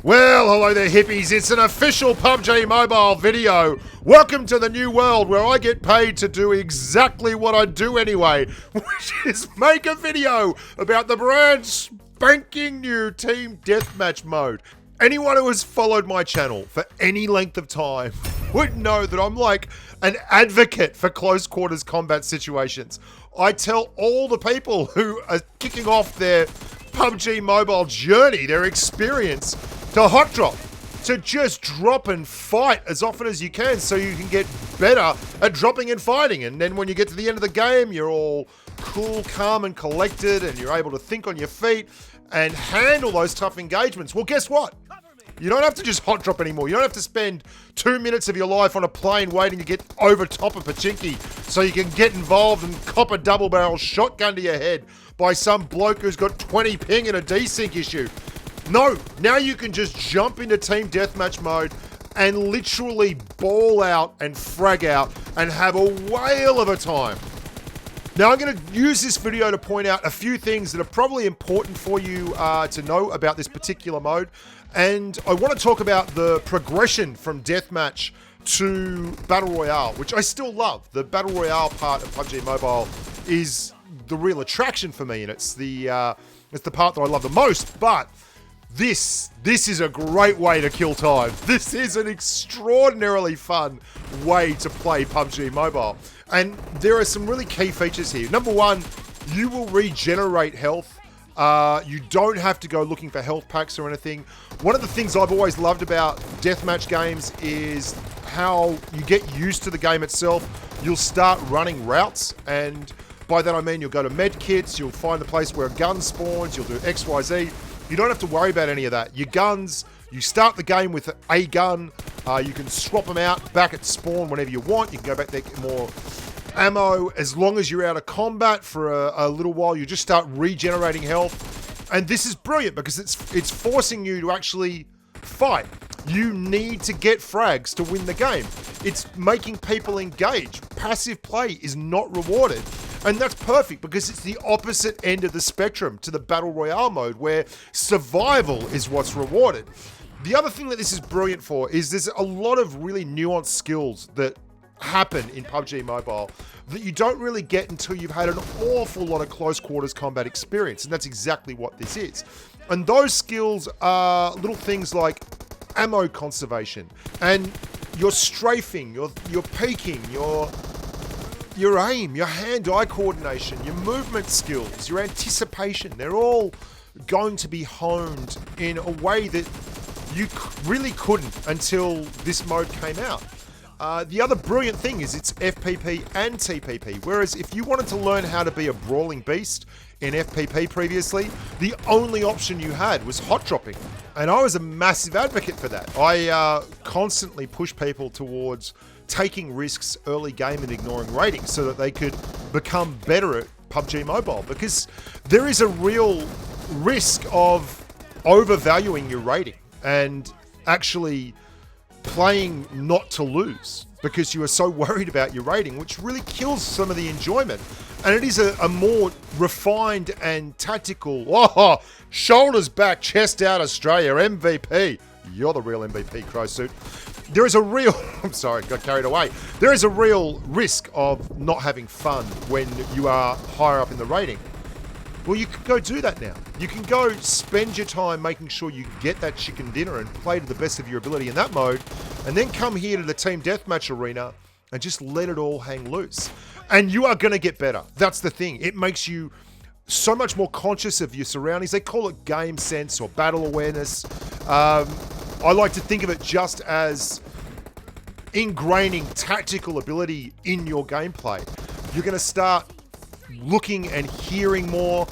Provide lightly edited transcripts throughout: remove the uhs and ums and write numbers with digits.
Well, hello there hippies, it's an official PUBG Mobile video. Welcome to the new world where I get paid to do exactly what I do anyway, which is make a video about the brand spanking new Team Deathmatch mode. Anyone who has followed my channel for any length of time would know that I'm like an advocate for close quarters combat situations. I tell all the people who are kicking off their PUBG Mobile journey, their experience, to hot drop, to just drop and fight as often as you can so you can get better at dropping and fighting. And then when you get to the end of the game, you're all cool, calm and collected and you're able to think on your feet and handle those tough engagements. Well, guess what? You don't have to just hot drop anymore. You don't have to spend 2 minutes of your life on a plane waiting to get over top of Pachinki so you can get involved and cop a double barrel shotgun to your head by some bloke who's got 20 ping and a desync issue. No, now you can just jump into Team Deathmatch mode and literally ball out and frag out and have a whale of a time. Now I'm going to use this video to point out a few things that are probably important for you to know about this particular mode. And I want to talk about the progression from Deathmatch to Battle Royale, which I still love. The Battle Royale part of PUBG Mobile is the real attraction for me, and it's the part that I love the most. But this is a great way to kill time. This is an extraordinarily fun way to play PUBG Mobile. And there are some really key features here. Number one, you will regenerate health. You don't have to go looking for health packs or anything. One of the things I've always loved about deathmatch games is how you get used to the game itself. You'll start running routes, and by that I mean you'll go to med kits, you'll find the place where a gun spawns, you'll do XYZ. You don't have to worry about any of that. Your guns, you start the game with a gun, you can swap them out back at spawn whenever you want. You can go back there, get more ammo. As long as you're out of combat for a little while, you just start regenerating health. And this is brilliant because it's forcing you to actually fight. You need to get frags to win the game. It's making people engage. Passive play is not rewarded. And that's perfect because it's the opposite end of the spectrum to the Battle Royale mode where survival is what's rewarded. The other thing that this is brilliant for is there's a lot of really nuanced skills that happen in PUBG Mobile that you don't really get until you've had an awful lot of close quarters combat experience, and that's exactly what this is. And those skills are little things like ammo conservation and your strafing, your peeking, your aim, your hand-eye coordination, your movement skills, your anticipation. They're all going to be honed in a way that you really couldn't until this mode came out. The other brilliant thing is it's FPP and TPP, whereas if you wanted to learn how to be a brawling beast in FPP previously, the only option you had was hot dropping. And I was a massive advocate for that. I constantly push people towards taking risks early game and ignoring ratings so that they could become better at PUBG Mobile, because there is a real risk of overvaluing your rating and actually playing not to lose because you are so worried about your rating, which really kills some of the enjoyment. And it is a more refined and tactical, shoulders back, chest out Australia, MVP. You're the real MVP, Crowsuit. There is a real, I'm sorry, got carried away. There is a real risk of not having fun when you are higher up in the rating. Well, you can go do that now. You can go spend your time making sure you get that chicken dinner and play to the best of your ability in that mode, and then come here to the Team Deathmatch arena and just let it all hang loose. And you are going to get better. That's the thing. It makes you so much more conscious of your surroundings. They call it game sense or battle awareness. I like to think of it just as ingraining tactical ability in your gameplay. You're going to start looking and hearing more.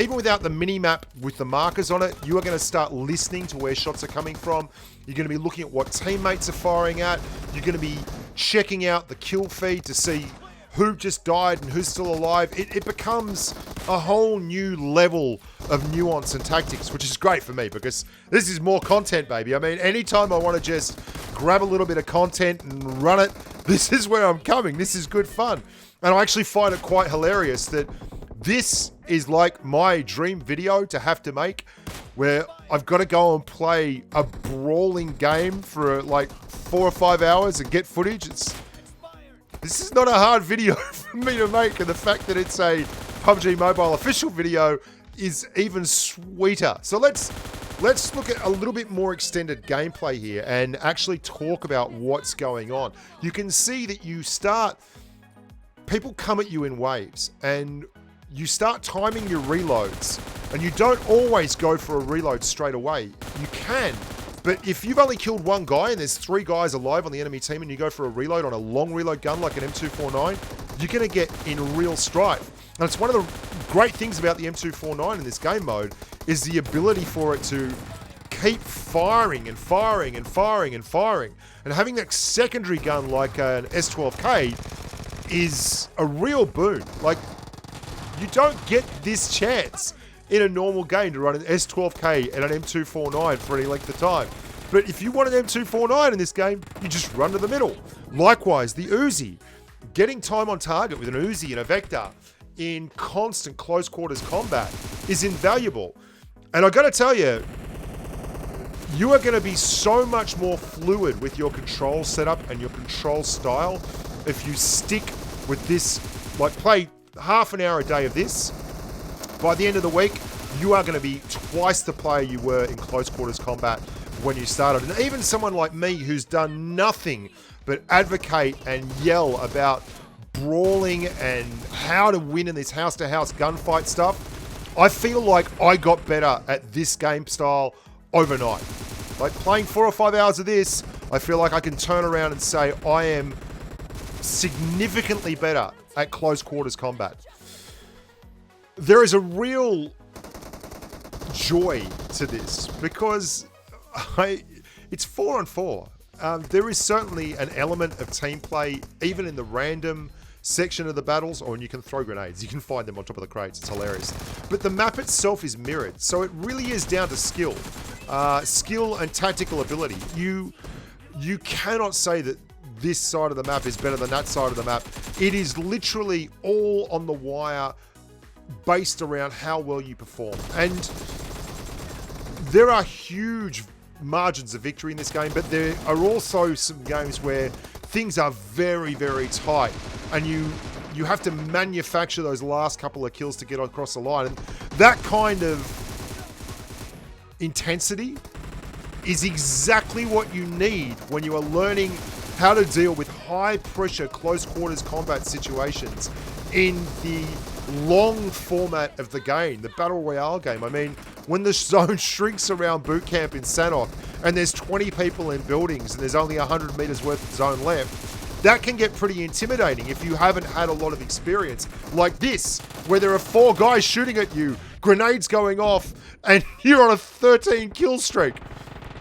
Even without the mini-map with the markers on it, you are going to start listening to where shots are coming from. You're going to be looking at what teammates are firing at. You're going to be checking out the kill feed to see who just died and who's still alive. It becomes a whole new level of nuance and tactics, which is great for me because this is more content, baby. I mean, anytime I want to just grab a little bit of content and run it, this is where I'm coming. This is good fun. And I actually find it quite hilarious that This is like my dream video to have to make, where I've got to go and play a brawling game for like 4 or 5 hours and get footage. This is not a hard video for me to make, and the fact that it's a PUBG Mobile official video is even sweeter. So let's look at a little bit more extended gameplay here and actually talk about what's going on. You can see that people come at you in waves, and you start timing your reloads, and you don't always go for a reload straight away. You can, but if you've only killed one guy and there's 3 guys alive on the enemy team and you go for a reload on a long reload gun like an M249, you're going to get in real strife. And it's one of the great things about the M249 in this game mode is the ability for it to keep firing and firing and firing and firing. And having that secondary gun like an S12K is a real boon. Like, you don't get this chance in a normal game to run an S12K and an M249 for any length of time. But if you want an M249 in this game, you just run to the middle. Likewise, the Uzi. Getting time on target with an Uzi and a Vector in constant close quarters combat is invaluable. And I gotta tell you, you are gonna be so much more fluid with your control setup and your control style if you stick with this, like play half an hour a day of this. By the end of the week, you are going to be twice the player you were in close quarters combat when you started. And even someone like me who's done nothing but advocate and yell about brawling and how to win in this house-to-house gunfight stuff, I feel like I got better at this game style overnight. Like playing 4 or 5 hours of this, I feel like I can turn around and say I am significantly better at close quarters combat. There is a real joy to this because it's 4 on 4. There is certainly an element of team play, even in the random section of the battles, or when you can throw grenades. You can find them on top of the crates. It's hilarious. But the map itself is mirrored, so it really is down to skill. Skill and tactical ability. You cannot say that this side of the map is better than that side of the map. It is literally all on the wire, based around how well you perform. And there are huge margins of victory in this game, but there are also some games where things are very, very tight, and you have to manufacture those last couple of kills to get across the line. And that kind of intensity is exactly what you need when you are learning how to deal with high pressure, close quarters combat situations in the long format of the game, the Battle Royale game. I mean, when the zone shrinks around boot camp in Sanok and there's 20 people in buildings and there's only 100 meters worth of zone left, that can get pretty intimidating if you haven't had a lot of experience like this, where there are 4 guys shooting at you, grenades going off, and you're on a 13 kill streak.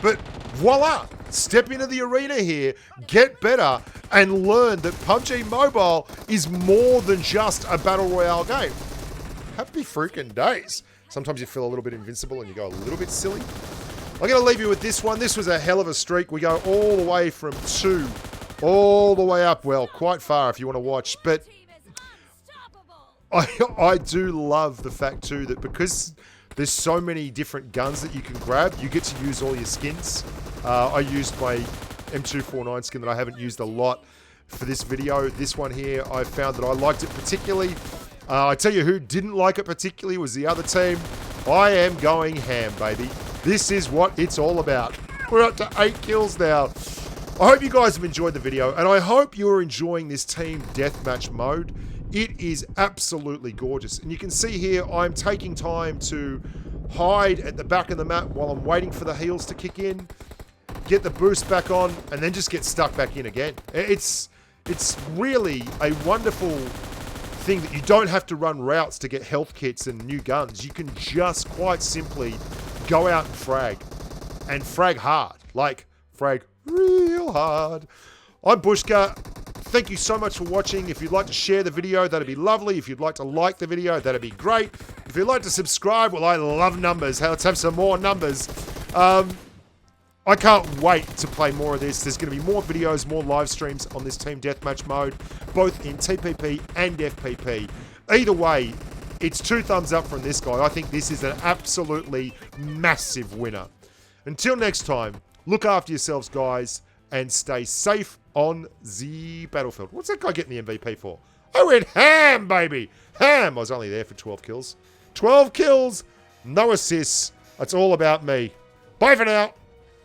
But voila, step into the arena here, get better, and learn that PUBG Mobile is more than just a Battle Royale game. Happy freaking days. Sometimes you feel a little bit invincible and you go a little bit silly. I'm going to leave you with this one. This was a hell of a streak. We go all the way from 2, all the way up, well, quite far if you want to watch. But I do love the fact too that because there's so many different guns that you can grab, you get to use all your skins. I used my M249 skin that I haven't used a lot for this video. This one here, I found that I liked it particularly. I tell you who didn't like it particularly was the other team. I am going ham, baby. This is what it's all about. We're up to 8 kills now. I hope you guys have enjoyed the video, and I hope you're enjoying this team deathmatch mode. It is absolutely gorgeous. And you can see here, I'm taking time to hide at the back of the map while I'm waiting for the heals to kick in, get the boost back on, and then just get stuck back in again. It's really a wonderful thing that you don't have to run routes to get health kits and new guns. You can just quite simply go out and frag hard. Like, frag real hard. I'm Bushka. Thank you so much for watching. If you'd like to share the video, that'd be lovely. If you'd like to like the video, that'd be great. If you'd like to subscribe, well, I love numbers. Let's have some more numbers. I can't wait to play more of this. There's going to be more videos, more live streams on this team deathmatch mode, both in TPP and FPP. Either way, It's 2 thumbs up from this guy. I think this is an absolutely massive winner. Until next time, look after yourselves, guys, and stay safe on the battlefield. What's that guy getting the MVP for? I went ham, baby. Ham. I was only there for 12 kills. 12 kills, no assists. That's all about me. Bye for now.